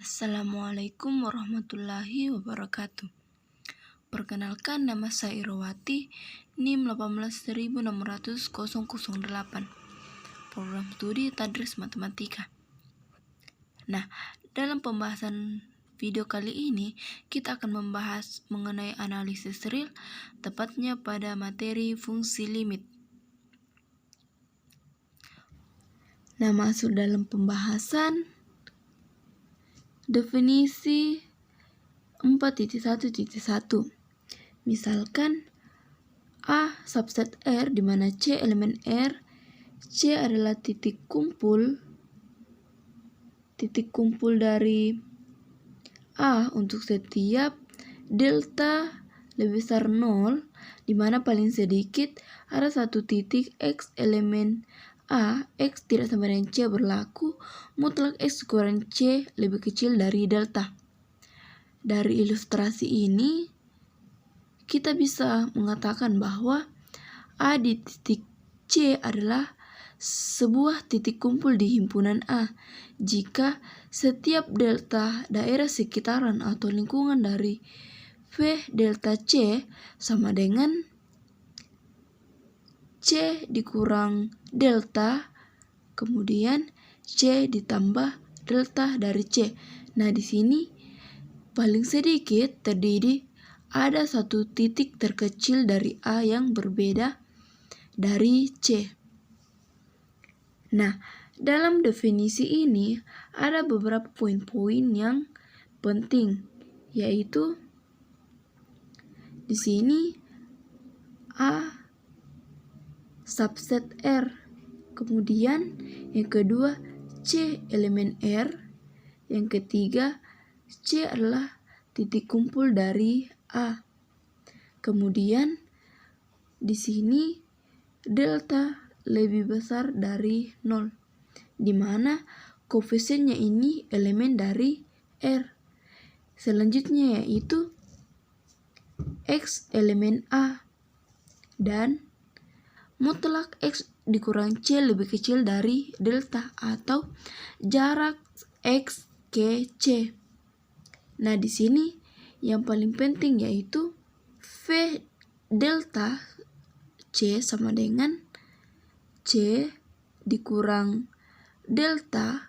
Assalamualaikum warahmatullahi wabarakatuh. Perkenalkan, nama saya Irowati, NIM 18600.008, Program Studi Tadris Matematika. Nah, dalam pembahasan video kali ini, kita akan membahas mengenai analisis real, tepatnya pada materi fungsi limit. Nah, masuk dalam pembahasan definisi 4.1.1. Misalkan A subset R di mana C elemen R, C adalah titik kumpul dari A untuk setiap delta lebih besar 0, di mana paling sedikit ada satu titik X elemen A, X tidak sama dengan C berlaku mutlak X kurang C lebih kecil dari delta. Dari ilustrasi ini, kita bisa mengatakan bahwa A di titik C adalah sebuah titik kumpul di himpunan A jika setiap delta daerah sekitaran atau lingkungan dari V delta C sama dengan C dikurang delta, kemudian C ditambah delta dari C. Nah, di sini paling sedikit terdiri ada satu titik terkecil dari A yang berbeda dari C. Nah, dalam definisi ini ada beberapa poin-poin yang penting, yaitu di sini A subset R, kemudian yang kedua C elemen R, yang ketiga C adalah titik kumpul dari A. Kemudian di sini delta lebih besar dari 0, di mana koefisiennya ini elemen dari R. Selanjutnya yaitu X elemen A dan mutlak X dikurang C lebih kecil dari delta atau jarak X ke C. Nah, di sini yang paling penting yaitu V delta C sama dengan C dikurang delta,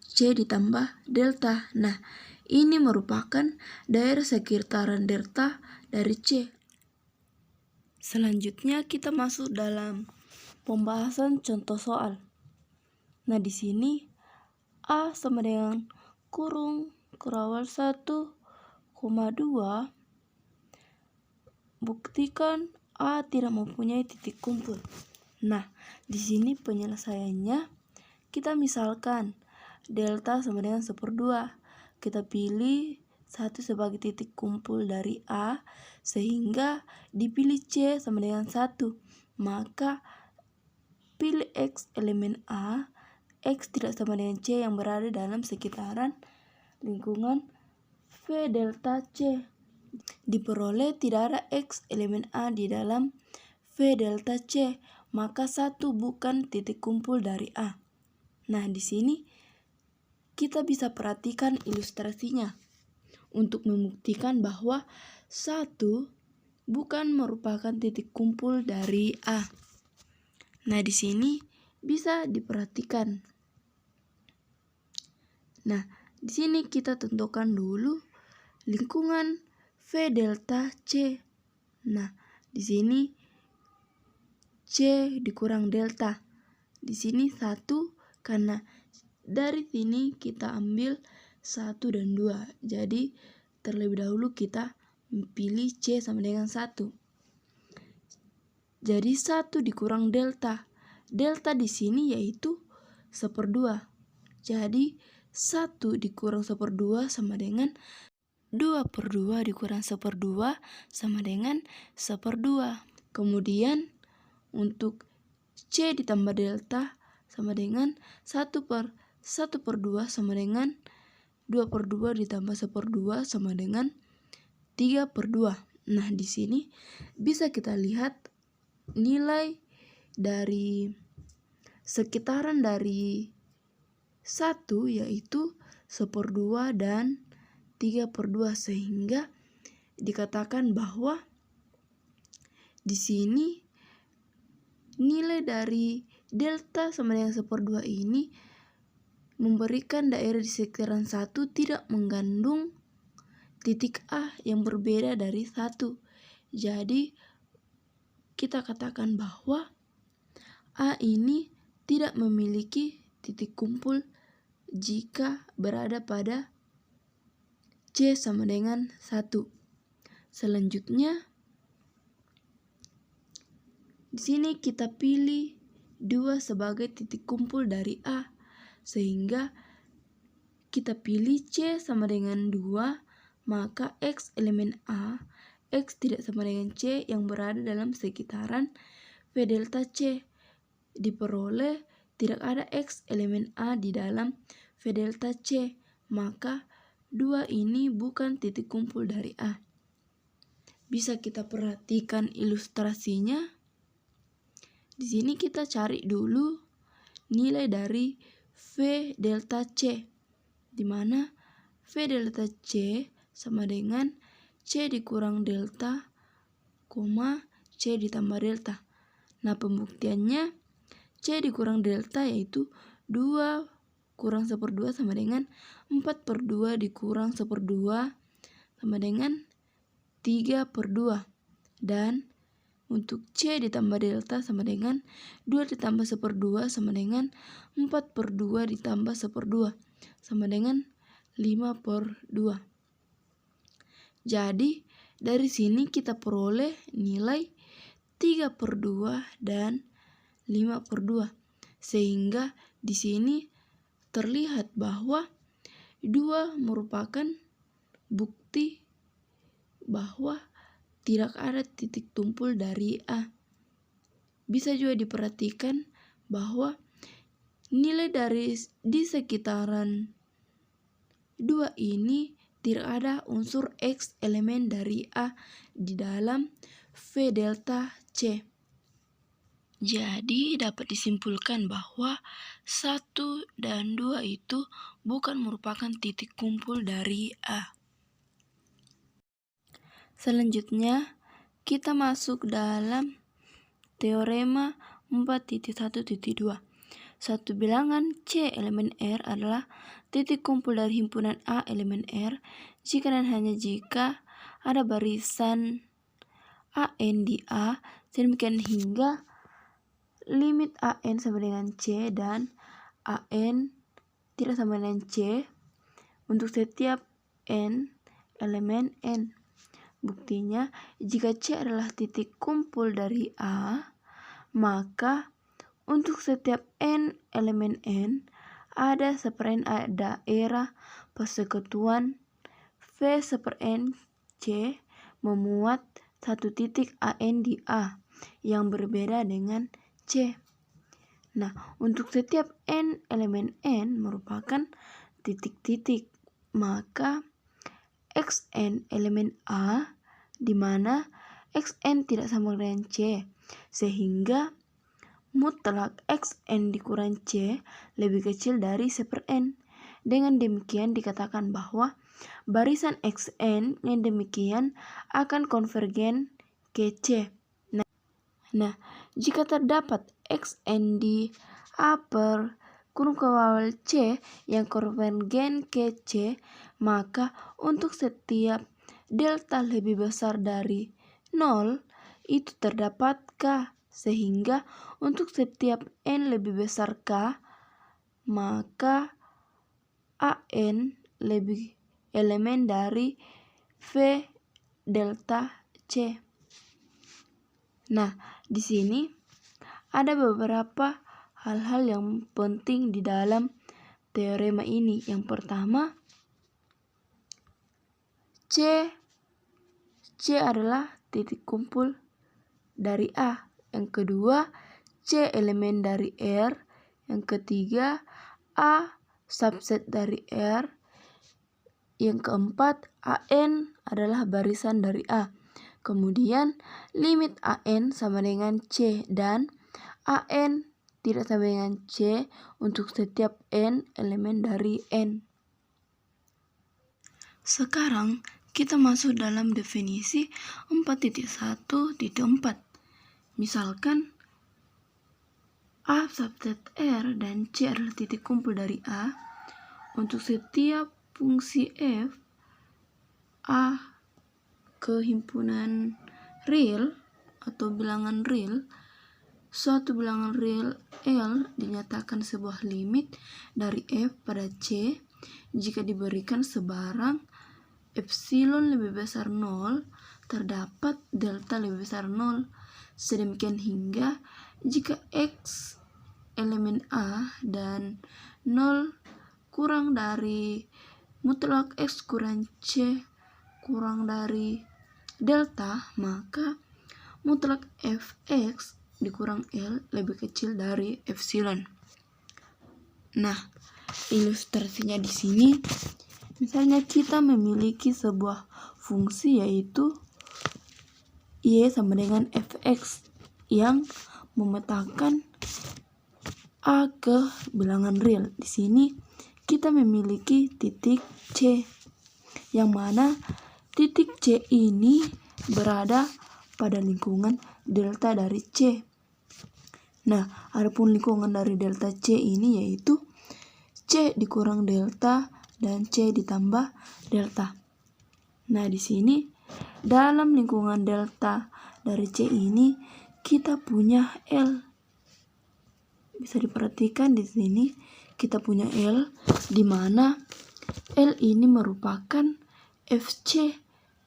C ditambah delta. Nah, ini merupakan daerah sekitaran delta dari C. Selanjutnya kita masuk dalam pembahasan contoh soal. Nah, di sini A sama dengan kurung kurawal 1,2. Buktikan A tidak mempunyai titik kumpul. Nah, di sini penyelesaiannya kita misalkan delta sama dengan 1/2. Kita pilih 1 sebagai titik kumpul dari A sehingga dipilih C sama dengan 1. Maka pilih X elemen A, X tidak sama dengan C yang berada dalam sekitaran lingkungan V delta C. Diperoleh tidak ada X elemen A di dalam V delta C, maka 1 bukan titik kumpul dari A. Nah, di sini kita bisa perhatikan ilustrasinya untuk membuktikan bahwa 1 bukan merupakan titik kumpul dari A. Nah, di sini bisa diperhatikan. Nah, di sini kita tentukan dulu lingkungan V delta C. Nah, di sini C dikurang delta. Di sini 1 karena dari sini kita ambil 1 dan 2. Jadi terlebih dahulu kita pilih C sama dengan 1. Jadi 1 dikurang delta. Delta di sini yaitu 1/2. Jadi 1 dikurang 1/2 sama dengan 2/2 dikurang 1/2 sama dengan 1/2. Kemudian untuk C ditambah delta sama dengan 1/2 sama dengan 2/2 ditambah 1/2 sama dengan 3/2. Nah, di sini bisa kita lihat nilai dari sekitaran dari 1 yaitu 1/2 dan 3/2, sehingga dikatakan bahwa di sini nilai dari delta sama dengan 1/2 ini memberikan daerah di sekitaran 1 tidak mengandung titik A yang berbeda dari 1. Jadi kita katakan bahwa A ini tidak memiliki titik kumpul jika berada pada C sama dengan 1. Selanjutnya di sini kita pilih 2 sebagai titik kumpul dari A, sehingga kita pilih C sama dengan 2, maka X elemen A, X tidak sama dengan C yang berada dalam sekitaran V delta C. Diperoleh tidak ada X elemen A di dalam V delta C, maka 2 ini bukan titik kumpul dari A. Bisa kita perhatikan ilustrasinya. Di sini kita cari dulu nilai dari V delta C, di mana V delta C sama dengan C dikurang delta, C ditambah delta. Nah, pembuktiannya C dikurang delta yaitu 2 kurang 1/2 sama dengan 4/2 dikurang 1/2 sama dengan 3/2. Dan untuk C ditambah delta sama dengan 2 ditambah 1/2 sama dengan 4/2 ditambah 1/2 sama dengan 5/2. Jadi dari sini kita peroleh nilai 3/2 dan 5/2. Sehingga di sini terlihat bahwa 2 merupakan bukti bahwa tidak ada titik kumpul dari A. Bisa juga diperhatikan bahwa nilai dari di sekitaran 2 ini tidak ada unsur X elemen dari A di dalam V delta C. Jadi dapat disimpulkan bahwa 1 dan 2 itu bukan merupakan titik kumpul dari A. Selanjutnya, kita masuk dalam teorema 4.1.2. Suatu bilangan C elemen R adalah titik kumpul dari himpunan A elemen R jika dan hanya jika ada barisan AN di A, sedemikian hingga limit AN sama dengan C dan AN tidak sama dengan C untuk setiap N elemen N. Buktinya, jika C adalah titik kumpul dari A, maka untuk setiap N elemen N ada seper-N daerah persekutuan V seper-N C memuat satu titik AN di A yang berbeda dengan C. Nah, untuk setiap N elemen N merupakan titik-titik, maka Xn elemen A di mana Xn tidak sama dengan C, sehingga mutlak Xn dikurang C lebih kecil dari seper-N. Dengan demikian dikatakan bahwa barisan Xn yang demikian akan konvergen ke C. Nah, jika terdapat Xn di A per kurung kawal C yang konvergen ke C, maka untuk setiap delta lebih besar dari 0 itu terdapat K, sehingga untuk setiap N lebih besar K, maka AN lebih elemen dari V delta C. Nah, di sini ada beberapa hal-hal yang penting di dalam teorema ini. Yang pertama, C adalah titik kumpul dari A. Yang kedua, C elemen dari R. Yang ketiga, A subset dari R. Yang keempat, AN adalah barisan dari A. Kemudian limit AN sama dengan C dan AN tidak sama dengan C untuk setiap N elemen dari N. Sekarang kita masuk dalam definisi 4.1.4. Misalkan A subset R dan C adalah titik kumpul dari A. Untuk setiap fungsi F, A ke himpunan real atau bilangan real, suatu bilangan real L dinyatakan sebuah limit dari F pada C jika diberikan sebarang epsilon lebih besar 0, terdapat delta lebih besar 0. Sedemikian hingga jika X elemen A dan 0 kurang dari mutlak X kurang C kurang dari delta, maka mutlak Fx dikurang L lebih kecil dari epsilon. Nah, ilustrasinya di sini, misalnya kita memiliki sebuah fungsi yaitu Y sama dengan Fx yang memetakan A ke bilangan real. Di sini kita memiliki titik C, yang mana titik C ini berada pada lingkungan delta dari C. Nah, adapun lingkungan dari delta C ini yaitu C dikurang delta dan C ditambah delta. Nah, di sini dalam lingkungan delta dari C ini kita punya L. Bisa diperhatikan di sini kita punya L, di mana L ini merupakan Fc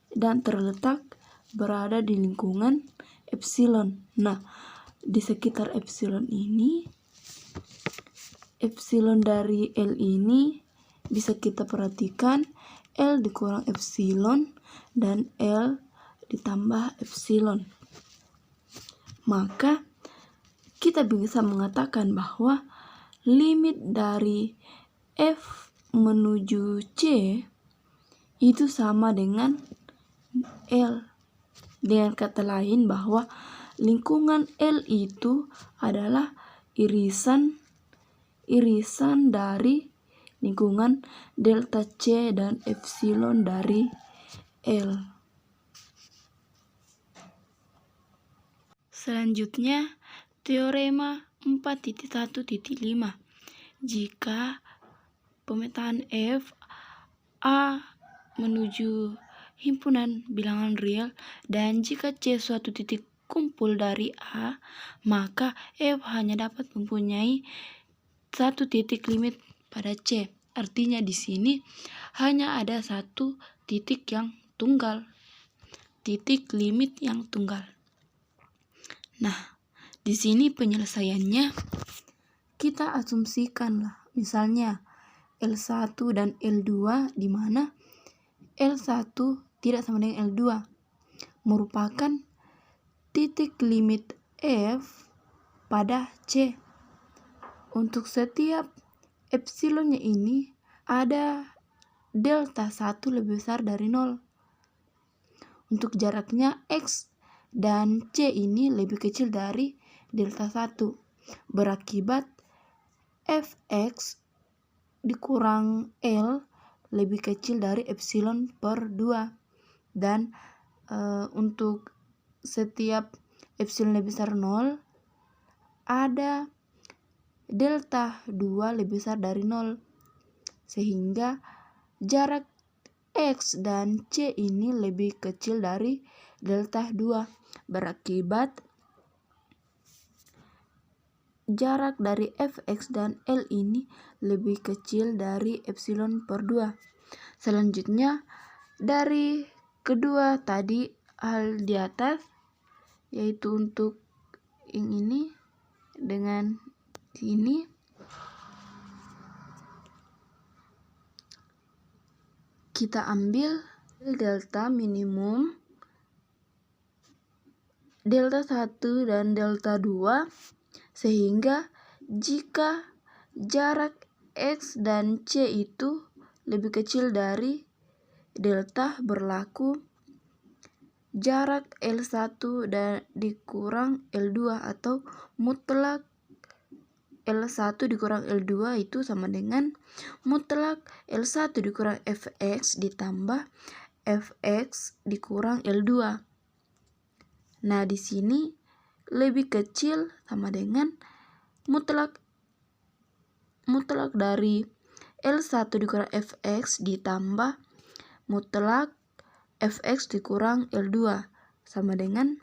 dan terletak berada di lingkungan epsilon. Nah, di sekitar epsilon ini, epsilon dari L ini bisa kita perhatikan L dikurang epsilon dan L ditambah epsilon. Maka kita bisa mengatakan bahwa limit dari F menuju C itu sama dengan L. Dengan kata lain bahwa lingkungan L itu adalah irisan dari lingkungan delta C dan epsilon dari L. Selanjutnya, teorema 4.1.5. Jika pemetaan F A menuju himpunan bilangan real dan jika C suatu titik kumpul dari A, maka F hanya dapat mempunyai satu titik limit pada C. Artinya di sini hanya ada satu titik yang tunggal, titik limit yang tunggal. Nah, di sini penyelesaiannya kita asumsikanlah misalnya L1 dan L2, di mana L1 tidak sama dengan L2 merupakan titik limit F pada C. Untuk setiap epsilonnya ini ada delta 1 lebih besar dari 0. Untuk jaraknya X dan C ini lebih kecil dari delta 1. Berakibat Fx dikurang L lebih kecil dari epsilon per 2. Dan untuk setiap epsilon lebih besar 0 ada delta 2 lebih besar dari 0, sehingga jarak X dan C ini lebih kecil dari delta 2. Berakibat jarak dari Fx dan L ini lebih kecil dari epsilon per 2. Selanjutnya, dari kedua tadi hal di atas, yaitu untuk yang ini dengan ini, kita ambil delta minimum, delta 1 dan delta 2, sehingga jika jarak X dan C itu lebih kecil dari delta, berlaku jarak L1 dan dikurang L2 atau mutlak L1 dikurang L2 itu sama dengan mutlak L1 dikurang Fx ditambah Fx dikurang L2. Nah, di sini lebih kecil sama dengan mutlak dari L1 dikurang Fx ditambah mutlak Fx dikurang L2 sama dengan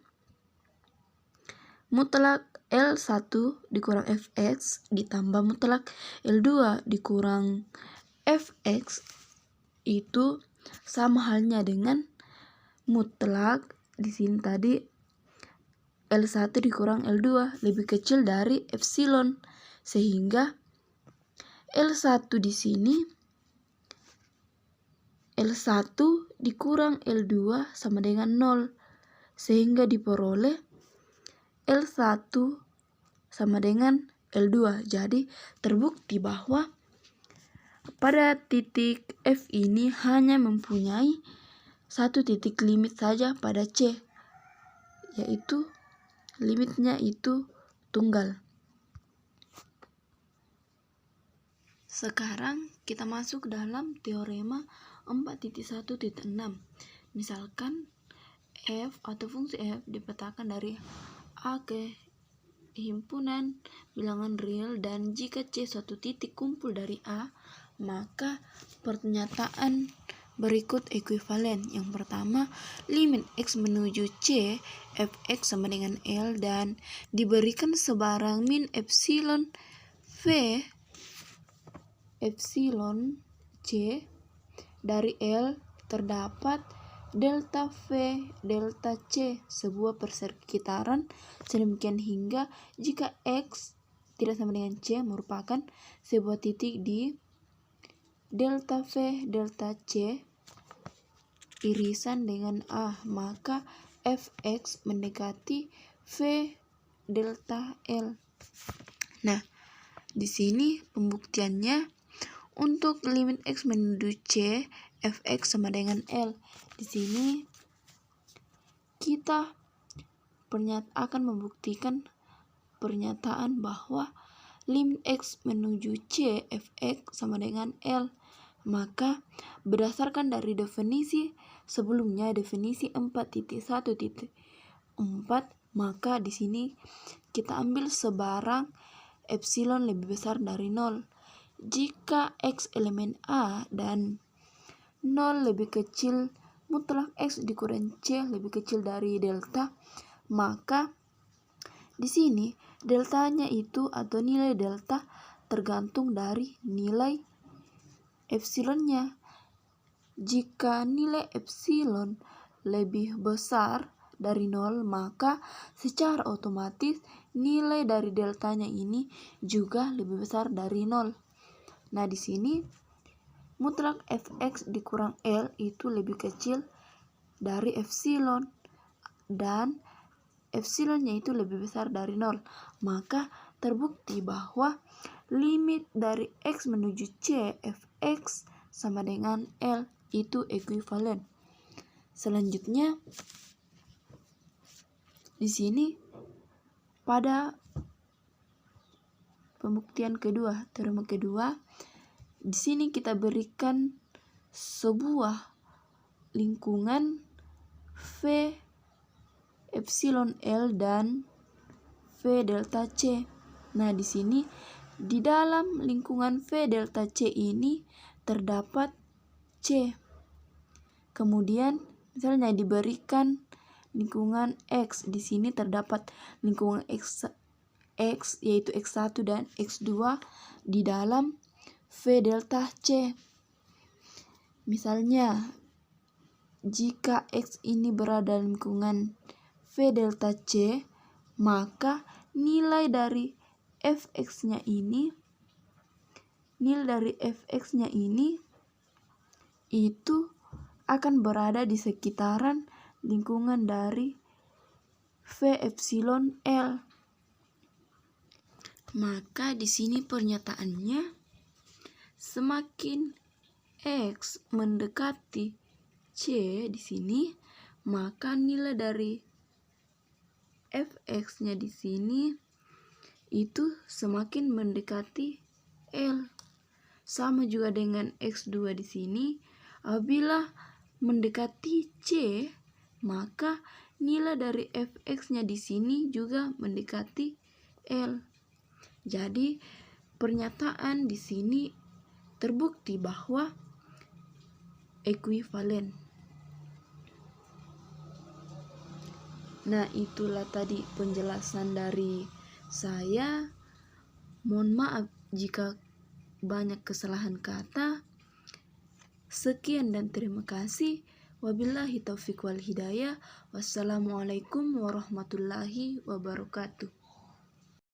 mutlak L1 dikurang Fx ditambah mutlak L2 dikurang Fx itu sama halnya dengan mutlak di sini tadi L1 dikurang L2 lebih kecil dari epsilon, sehingga L1 di sini L1 dikurang L2 sama dengan 0, sehingga diperoleh L1 sama dengan L2. Jadi terbukti bahwa pada titik F ini hanya mempunyai satu titik limit saja pada C, yaitu limitnya itu tunggal. Sekarang kita masuk dalam teorema 4.1.6. Misalkan F atau fungsi F dipetakan dari A ke himpunan bilangan real, dan jika C suatu titik kumpul dari A, maka pernyataan berikut ekuivalen. Yang pertama, limit X menuju C, Fx sama dengan L, dan diberikan sebarang min epsilon V epsilon C dari L terdapat delta V delta C, sebuah persekitaran sedemikian hingga jika X tidak sama dengan C merupakan sebuah titik di delta V delta C irisan dengan A, maka Fx mendekati V delta L. Nah, di sini pembuktiannya untuk limit X menuju C, Fx sama dengan L. Di sini kita akan membuktikan pernyataan bahwa limit X menuju C, Fx sama dengan L. Maka berdasarkan dari definisi sebelumnya, definisi 4.1.4, maka di sini kita ambil sebarang epsilon lebih besar dari 0. Jika X elemen A dan 0 lebih kecil, mutlak X dikurang C lebih kecil dari delta, maka di sini deltanya itu atau nilai delta tergantung dari nilai epsilonnya. Jika nilai epsilon lebih besar dari 0, maka secara otomatis nilai dari deltanya ini juga lebih besar dari 0. Nah, di sini mutlak Fx dikurang L itu lebih kecil dari epsilon, dan epsilonnya itu lebih besar dari 0. Maka terbukti bahwa limit dari X menuju C, Fx sama dengan L itu ekuivalen. Selanjutnya, di sini pada pembuktian kedua, teorema kedua, di sini kita berikan sebuah lingkungan V epsilon L dan V delta C. Nah, di sini di dalam lingkungan V delta C ini terdapat C. Kemudian misalnya diberikan lingkungan X, di sini terdapat lingkungan X yaitu X1 dan X2 di dalam V delta C. Misalnya jika X ini berada dalam lingkungan V delta C, maka nilai dari Fx-nya ini itu akan berada di sekitaran lingkungan dari V epsilon L. Maka di sini pernyataannya, semakin X mendekati C di sini, maka nilai dari Fx-nya di sini itu semakin mendekati L. Sama juga dengan X2 di sini, apabila mendekati C, maka nilai dari fx-nya di sini juga mendekati L. Jadi pernyataan di sini terbukti bahwa ekuivalen. Nah, itulah tadi penjelasan dari saya. Mohon maaf jika banyak kesalahan kata. Sekian dan terima kasih. Wabillahi taufiq wal hidayah. Wassalamualaikum warahmatullahi wabarakatuh.